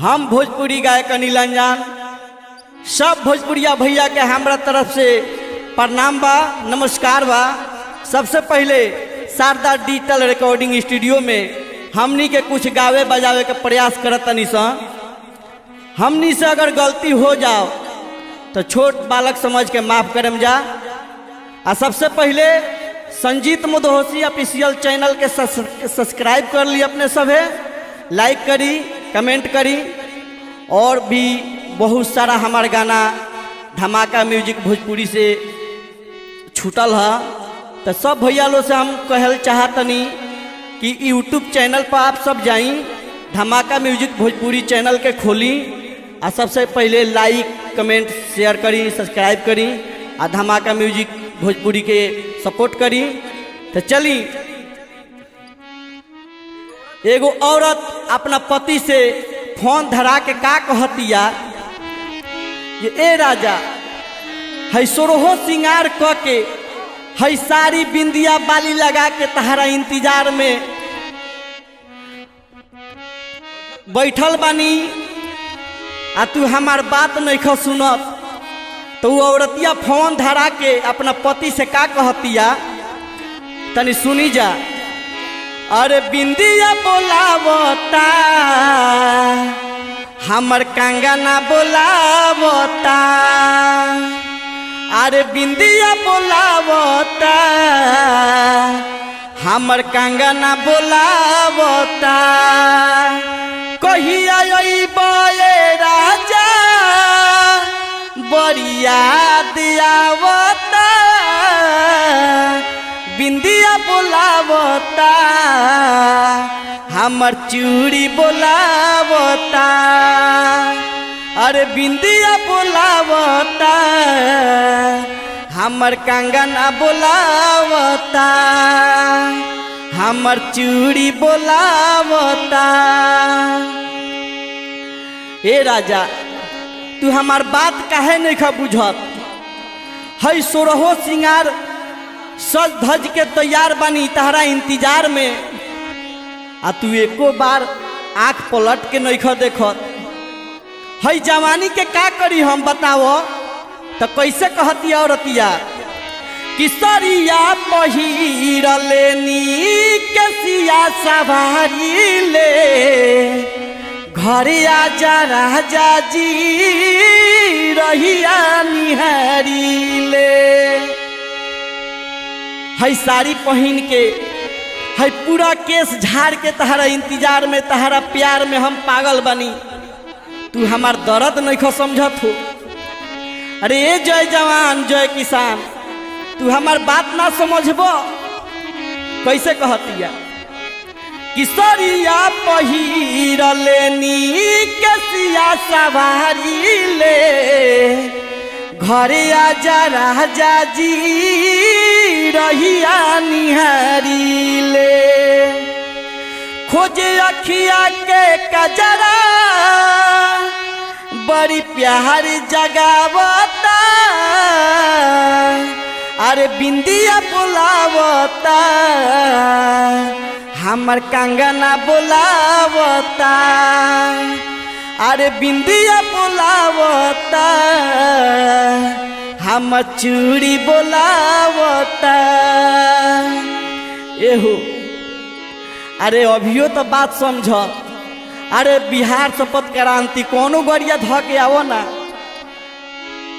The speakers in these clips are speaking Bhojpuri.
हम भोजपुरी गायक अनिल अंजान सब भोजपुरिया भैया के हमरा तरफ से प्रणाम बा, नमस्कार बा। सबसे पहले शारदा डिजिटल रिकॉर्डिंग स्टूडियो में हमनी के कुछ गावे बजावे के प्रयास करतनी सन। हमनी से अगर गलती हो जाओ तो छोट बालक समझ के माफ करम जा। आ सबसे पहले संजीत मुदहोसी ऑफिशियल चैनल के सब्सक्राइब कर ली अपने सभे, लाइक करी, कमेंट करी। और भी बहुत सारा हमार गाना धमाका म्यूजिक भोजपुरी से छूटल है, तो सब भैया लोग से हम कहल चाहतनी कि यूट्यूब चैनल पर आप सब जाई, धमाका म्यूजिक भोजपुरी चैनल के खोली। आ सबसे पहले लाइक कमेंट शेयर करी, सब्सक्राइब करी आ धमाका म्यूजिक भोजपुरी के सपोर्ट करी। तो चली, एगो औरत अपना पति से फोन धरा के का कहतिया, ये ए राजा है सोरहो सिंगार क के है सारी बिंदिया बाली लगा के तहरा इंतजार में बैठल बानी, आ तू हमार बात नहीं सुनत। तो वो औरतिया फोन धरा के अपना पति से का कहतिया, तनी सुनी जा। अरे बिंदिया बोलावता हमर कंगना बोलावता, अरे बिंदिया बोलावता हमर कंगना बोलावता। कहिया अइबे राजा बड़ी याद आवता, बिंदिया बोलावता हमर चूड़ी बोलावता, अरे बिंदिया बोलावता हमर कंगना बोलावता, हमर चूड़ी बोलावता। ए राजा तू हमार बात काहे नहीं खा बुझत, है सोरहो सिंगार सज धज के तैयार बानी तहरा इंतजार में, आ तू एको बार आँख पलट के नहीं खा देखत। है जवानी के का करी हम बताओ। तो कैसे कहती औरतिया कि सरिया पहिरले नी कसिया सवारी ले, घरे आजा राजा जी रहिया निहारी ले। है साड़ी पहन के है पूरा केस झाड़ के तहरा इंतजार में, तहरा प्यार में हम पागल बनी, तू हमार दर्द नहीं समझत हो। अरे ए जय जवान जय किसान, तू हमार बात ना समझबो। कैसे कहतिया कि सरिया पहिरले नी कसिया सवारी ले, घरे आजा राजा जी रहिया निहारी ले। खोजे अखिया के कजरा बड़ी प्यार जगावता, अरे बिंदिया बोलावता हमर कंगना बोलावता, अरे बिंदिया बोलावता हमर चूड़ी बोलावता। एहो अरे अभियो तो बात समझ। अरे बिहार शपथ क्रांति कोनो गाड़िया ध के आवो ना,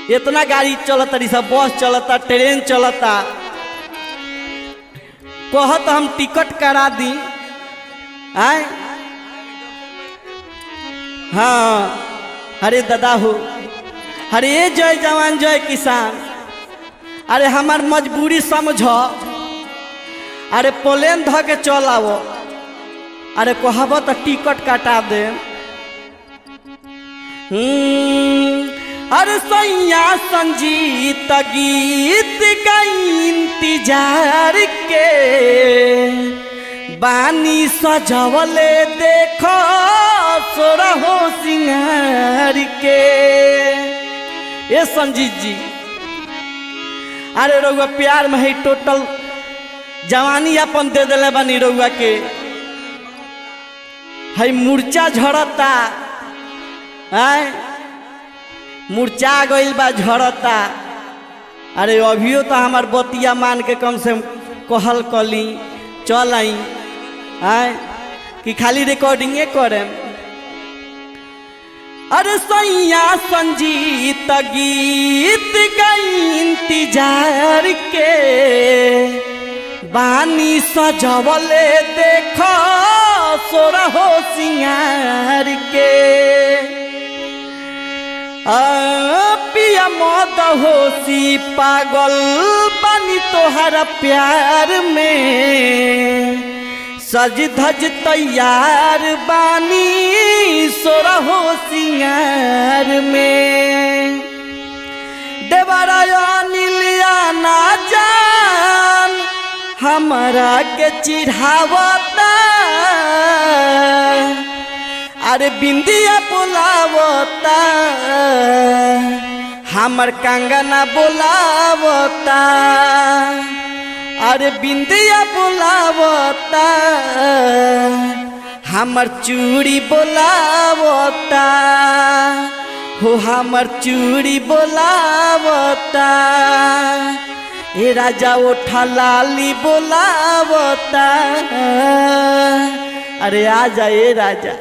इतना गाड़ी चलता, सब बस चलता, ट्रेन चलता। कहत हम टिकट करा दी आए। हाँ अरे दादा हो, अरे ये जय जवान जय किसान, अरे हमार मजबूरी समझ। अरे प्लेन ध के चल आवो, अरे कहब तो टिकट कटा दे। अरे सैया संजीत गीत का इंतजार के बानी सजवले देखो सोरहो सिंगार के। ए संजीत जी, अरे रउआ प्यार में है टोटल जवानी अपन दे दिले बानी रउआ के। है मूर्छा झड़ता आय मुरचा गइल बा झड़ता। अरे अभियो तो हमार बतिया मान के कम से कहल कली चल आई आय कि खाली रिकॉर्डिंगे करें। अरे सैया संजीत गीत का इंतजार के बानी सजवले देखो सोरहो सिंगार के। पिया मद होसी पागल बानी तोहरा प्यार में सज धज तैयार बानी सोरहो सिंगार में। देवराया नीलिया ना जान हमारा के चिढ़ावता। अरे बिंदिया बोलावता हमर कंगना बोलावता। अरे बिंदिया बोलावता हमर चूड़ी बोलावता हो हमर चूड़ी बोलावता। ए राजा उठा लाली बोलावता। अरे आजा ए राजा।